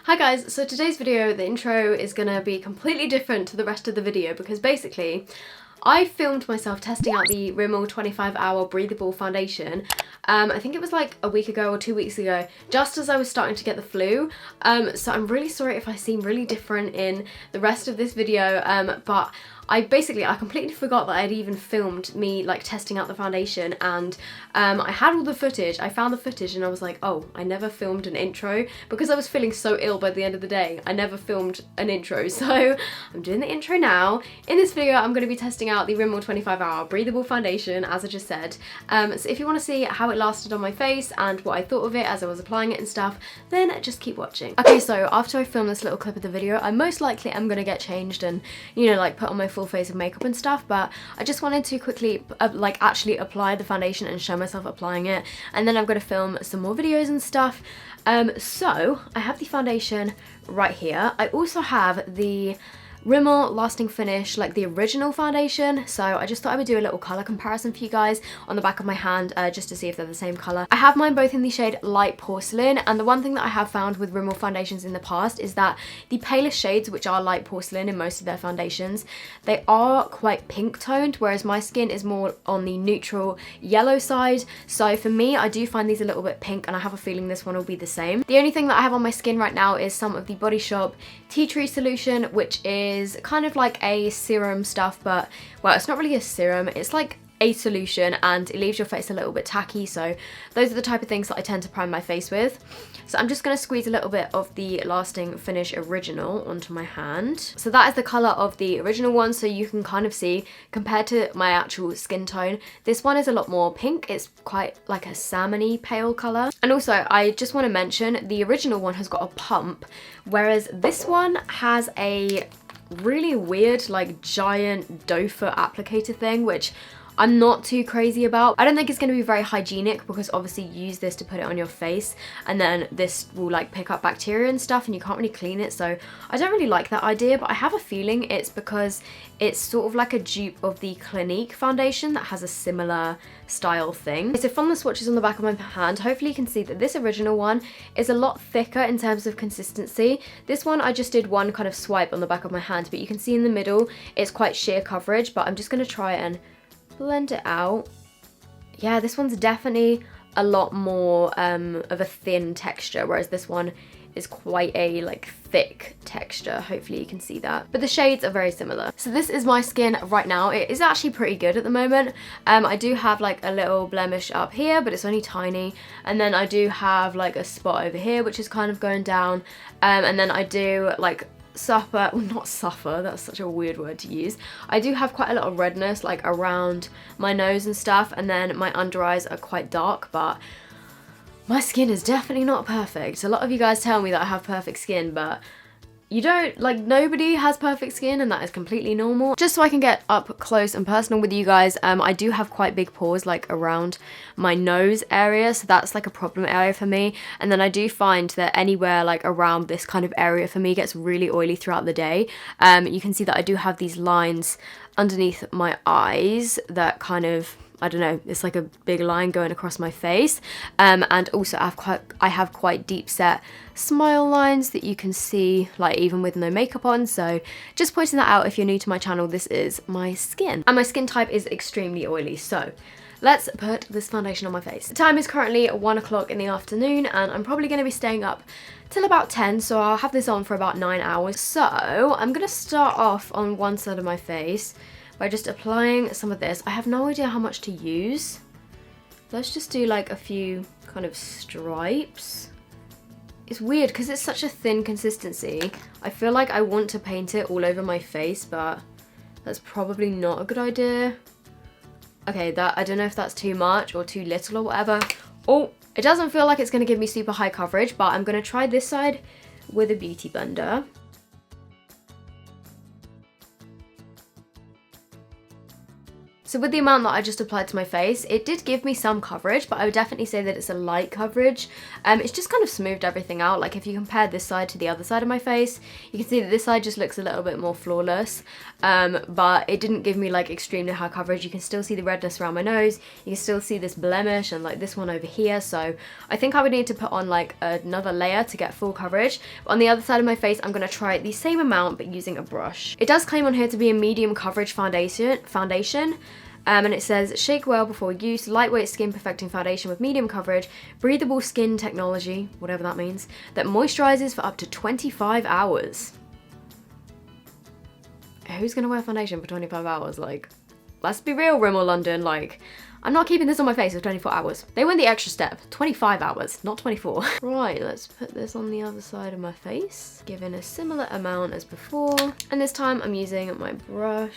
Hi guys, so today's video, the intro is gonna be completely different to the rest of the video because basically I filmed myself testing out the RIMMEL 25-hour breathable foundation. I think it was like a week ago or 2 weeks ago, just as I was starting to get the flu. So I'm really sorry if I seem really different in the rest of this video, but I completely forgot that I'd even filmed me like testing out the foundation, and I had all the footage. I found the footage and I was like, oh, I never filmed an intro because I was feeling so ill by the end of the day. I never filmed an intro, so I'm doing the intro now. In this video, I'm going to be testing out the RIMMEL 25-hour breathable foundation, as I just said. So if you want to see how it lasted on my face and what I thought of it as I was applying it and stuff, then just keep watching. Okay, so after I film this little clip of the video, I most likely am going to get changed and, you know, like put on my full face of makeup and stuff, but I just wanted to quickly like actually apply the foundation and show myself applying it, and then I'm going to film some more videos and stuff. So I have the foundation right here. I also have the RIMMEL Lasting Finish, like the original foundation, so I just thought I would do a little colour comparison for you guys on the back of my hand, just to see if they're the same colour. I have mine both in the shade Light Porcelain, and the one thing that I have found with RIMMEL foundations in the past is that the palest shades, which are Light Porcelain in most of their foundations, they are quite pink toned, whereas my skin is more on the neutral yellow side. So for me, I do find these a little bit pink, and I have a feeling this one will be the same. The only thing that I have on my skin right now is some of the Body Shop Tea Tree Solution, which is kind of like a serum stuff, but well, it's not really a serum, it's like a solution, and it leaves your face a little bit tacky, so those are the type of things that I tend to prime my face with. So I'm just going to squeeze a little bit of the Lasting Finish Original onto my hand. So that is the colour of the original one, so you can kind of see, compared to my actual skin tone, this one is a lot more pink. It's quite like a salmony pale colour. And also, I just want to mention, the original one has got a pump, whereas this one has a really weird like giant doe foot applicator thing, which I'm not too crazy about. I don't think it's going to be very hygienic because obviously you use this to put it on your face and then this will like pick up bacteria and stuff and you can't really clean it, so I don't really like that idea. But I have a feeling it's because it's sort of like a dupe of the Clinique foundation that has a similar style thing. So from the swatches on the back of my hand, hopefully you can see that this original one is a lot thicker in terms of consistency. This one I just did one kind of swipe on the back of my hand, but you can see in the middle it's quite sheer coverage, but I'm just going to try and blend it out. Yeah, this one's definitely a lot more of a thin texture, whereas this one is quite a like thick texture. Hopefully you can see that, but the shades are very similar. So this is my skin right now. It is actually pretty good at the moment. I do have like a little blemish up here, but it's only tiny, and then I do have like a spot over here which is kind of going down, and then I do like suffer, well, not suffer, that's such a weird word to use. I do have quite a lot of redness like around my nose and stuff, and then my under eyes are quite dark, but my skin is definitely not perfect. A lot of you guys tell me that I have perfect skin, but you don't. Like, nobody has perfect skin, and that is completely normal. Just so I can get up close and personal with you guys, I do have quite big pores like around my nose area, so that's like a problem area for me. And then I do find that anywhere like around this kind of area for me gets really oily throughout the day. You can see that I do have these lines underneath my eyes that kind of, I don't know, it's like a big line going across my face, and also I have quite deep set smile lines that you can see like even with no makeup on. So just pointing that out, if you're new to my channel, this is my skin, and my skin type is extremely oily. So let's put this foundation on my face. The time is currently 1 o'clock in the afternoon, and I'm probably going to be staying up till about 10, so I'll have this on for about 9 hours. So I'm going to start off on one side of my face by just applying some of this. I have no idea how much to use. Let's just do like a few kind of stripes. It's weird because it's such a thin consistency. I feel like I want to paint it all over my face, but that's probably not a good idea. Okay, I don't know if that's too much or too little or whatever. Oh, it doesn't feel like it's going to give me super high coverage, but I'm going to try this side with a beauty blender. So So with the amount that I just applied to my face, it did give me some coverage, but I would definitely say that it's a light coverage. It's just kind of smoothed everything out. Like if you compare this side to the other side of my face, you can see that this side just looks a little bit more flawless. But it didn't give me like extremely high coverage. You can still see the redness around my nose. You can still see this blemish and like this one over here. So I think I would need to put on like another layer to get full coverage. But on the other side of my face, I'm going to try the same amount but using a brush. It does claim on here to be a medium coverage foundation. And it says, shake well before use, lightweight skin perfecting foundation with medium coverage, breathable skin technology, whatever that means, that moisturizes for up to 25 hours. Who's gonna wear foundation for 25 hours? Like, let's be real, Rimmel London, like, I'm not keeping this on my face for 24 hours. They went the extra step, 25 hours, not 24. Right, let's put this on the other side of my face, giving a similar amount as before. And this time I'm using my brush.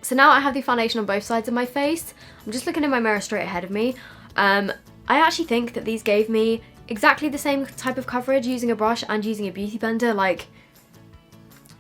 So now I have the foundation on both sides of my face. I'm just looking in my mirror straight ahead of me. I actually think that these gave me exactly the same type of coverage using a brush and using a beauty blender. Like,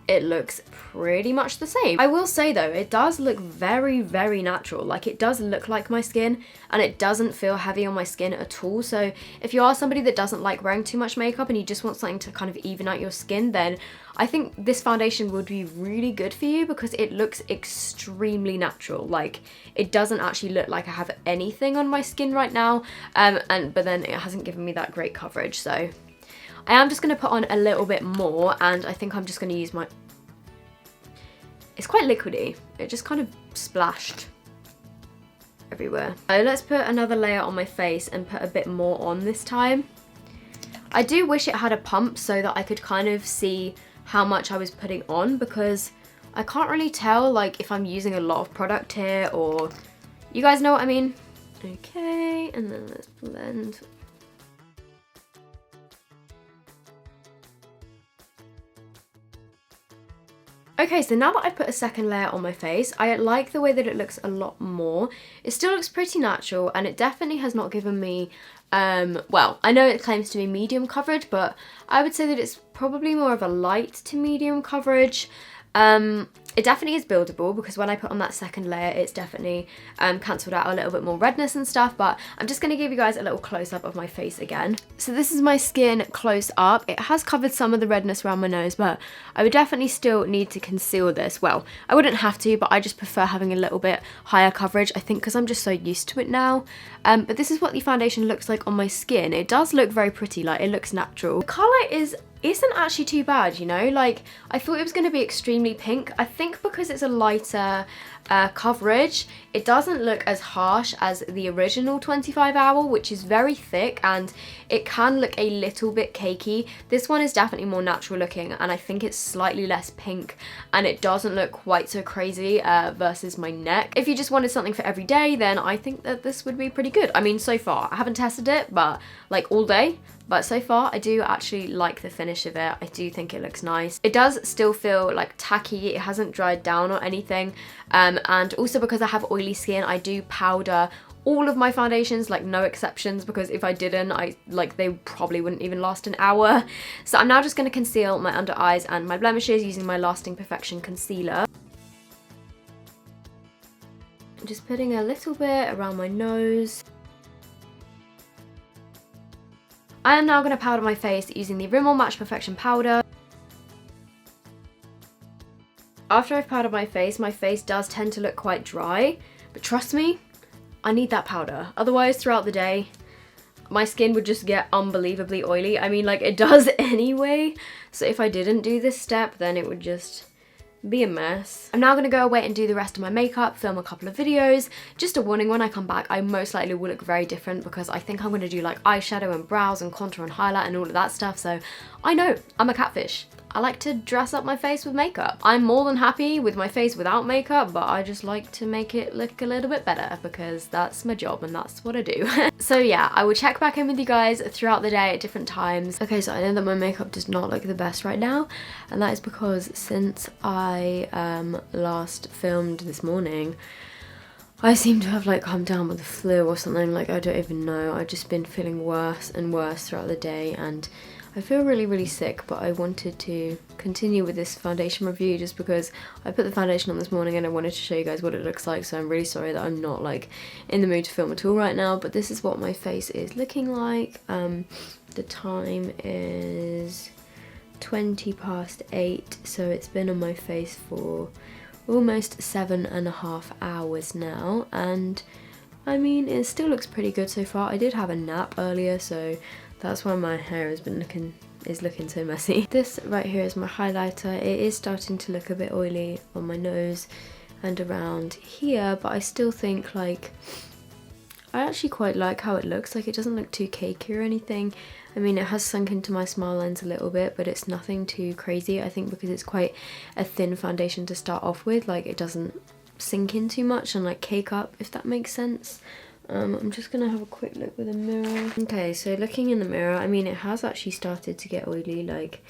it looks pretty much the same. I will say though, it does look very, very natural. Like, it does look like my skin and it doesn't feel heavy on my skin at all. So if you are somebody that doesn't like wearing too much makeup and you just want something to kind of even out your skin, then I think this foundation would be really good for you because it looks extremely natural. Like, it doesn't actually look like I have anything on my skin right now, but then it hasn't given me that great coverage. So I am just going to put on a little bit more, and I think I'm just going to use my... It's quite liquidy. It just kind of splashed everywhere. So let's put another layer on my face and put a bit more on this time. I do wish it had a pump so that I could kind of see how much I was putting on, because I can't really tell like if I'm using a lot of product here, or you guys know what I mean. Okay, and then let's blend. Okay, so now that I've put a second layer on my face, I like the way that it looks a lot more. It still looks pretty natural, and it definitely has not given me, well, I know it claims to be medium coverage, but I would say that it's probably more of a light to medium coverage. It definitely is buildable because when I put on that second layer, it's definitely cancelled out a little bit more redness and stuff, but I'm just going to give you guys a little close-up of my face again. So this is my skin close up. It has covered some of the redness around my nose, but I would definitely still need to conceal this. Well, I wouldn't have to, but I just prefer having a little bit higher coverage, I think, because I'm just so used to it now. But this is what the foundation looks like on my skin. It does look very pretty, like it looks natural. The colour isn't actually too bad, you know, like I thought it was going to be extremely pink. I think because it's a lighter coverage, it doesn't look as harsh as the original 25 hour, which is very thick and it can look a little bit cakey. This one is definitely more natural looking, and I think it's slightly less pink and it doesn't look quite so crazy versus my neck. If you just wanted something for every day, then I think that this would be pretty good. I mean, so far, I haven't tested it, but like all day, but so far I do actually like the finish of it. I do think it looks nice. It does still feel like tacky. It hasn't dried down or anything. And also because I have oily skin, I do powder all of my foundations, like no exceptions, because if I didn't, they probably wouldn't even last an hour. So I'm now just going to conceal my under eyes and my blemishes using my Lasting Perfection concealer. I'm just putting a little bit around my nose. I am now going to powder my face using the Rimmel Match Perfection powder. After I've powdered my face does tend to look quite dry, but trust me, I need that powder. Otherwise, throughout the day, my skin would just get unbelievably oily. I mean, like, it does anyway, so if I didn't do this step, then it would just be a mess. I'm now going to go away and do the rest of my makeup, film a couple of videos. Just a warning, when I come back, I most likely will look very different because I think I'm going to do like eyeshadow and brows and contour and highlight and all of that stuff. So I know, I'm a catfish. I like to dress up my face with makeup. I'm more than happy with my face without makeup, but I just like to make it look a little bit better because that's my job and that's what I do. So yeah, I will check back in with you guys throughout the day at different times. Okay, so I know that my makeup does not look the best right now, and that is because since I last filmed this morning, I seem to have like come down with the flu or something. Like, I don't even know. I've just been feeling worse and worse throughout the day, and I feel really sick, but I wanted to continue with this foundation review just because I put the foundation on this morning and I wanted to show you guys what it looks like, so I'm really sorry that I'm not like in the mood to film at all right now, but this is what my face is looking like. The time is 8:20, so it's been on my face for almost 7.5 hours now, and I mean, it still looks pretty good so far. I did have a nap earlier, so that's why my hair has been looking so messy. This right here is my highlighter. It is starting to look a bit oily on my nose and around here, but I still think like I actually quite like how it looks. Like, it doesn't look too cakey or anything. I mean, it has sunk into my smile lines a little bit, but it's nothing too crazy. I think because it's quite a thin foundation to start off with, like it doesn't sink in too much and like cake up, if that makes sense. I'm just gonna have a quick look with a mirror. Okay, so looking in the mirror, I mean, it has actually started to get oily, like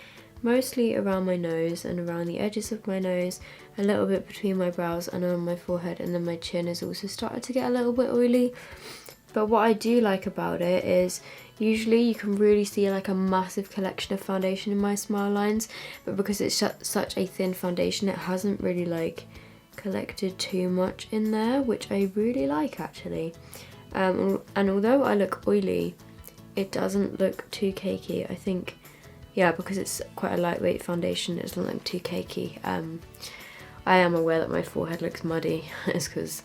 mostly around my nose and around the edges of my nose, a little bit between my brows and on my forehead, and then my chin has also started to get a little bit oily. But what I do like about it is usually you can really see like a massive collection of foundation in my smile lines, but because it's such a thin foundation, it hasn't really like collected too much in there, which I really like actually. And although I look oily, it doesn't look too cakey. I think, yeah, because it's quite a lightweight foundation, it doesn't look too cakey. I am aware that my forehead looks muddy. It's because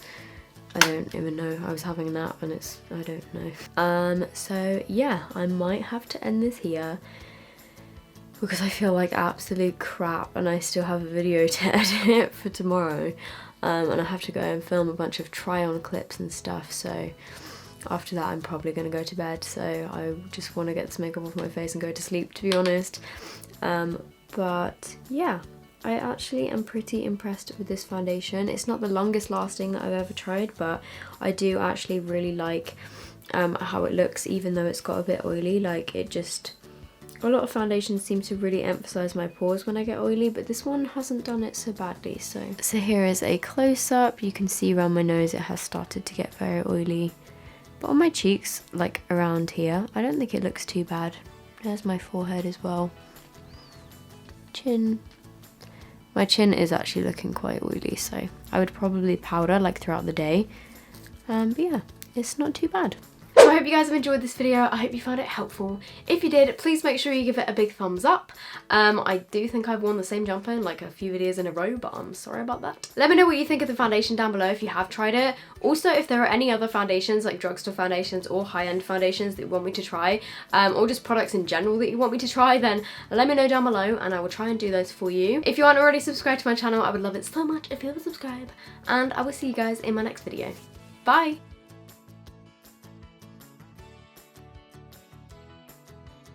I don't even know, I was having a nap and I don't know. So yeah, I might have to end this here because I feel like absolute crap and I still have a video to edit for tomorrow. And I have to go and film a bunch of try-on clips and stuff, so after that I'm probably going to go to bed, so I just want to get this makeup off my face and go to sleep, to be honest. But yeah, I actually am pretty impressed with this foundation. It's not the longest lasting that I've ever tried, but I do actually really like how it looks, even though it's got a bit oily. Like, it just, a lot of foundations seem to really emphasize my pores when I get oily, but this one hasn't done it so badly. So here is a close-up. You can see around my nose it has started to get very oily, but on my cheeks, like around here, I don't think it looks too bad. There's my forehead as well. Chin. My chin is actually looking quite oily, so I would probably powder like throughout the day. But yeah, it's not too bad. So I hope you guys have enjoyed this video. I hope you found it helpful. If you did, please make sure you give it a big thumbs up. I do think I've worn the same jumper in like a few videos in a row, but I'm sorry about that. Let me know what you think of the foundation down below if you have tried it. Also, if there are any other foundations, like drugstore foundations or high-end foundations that you want me to try, or just products in general that you want me to try, then let me know down below and I will try and do those for you. If you aren't already subscribed to my channel, I would love it so much if you would subscribe, and I will see you guys in my next video. Bye!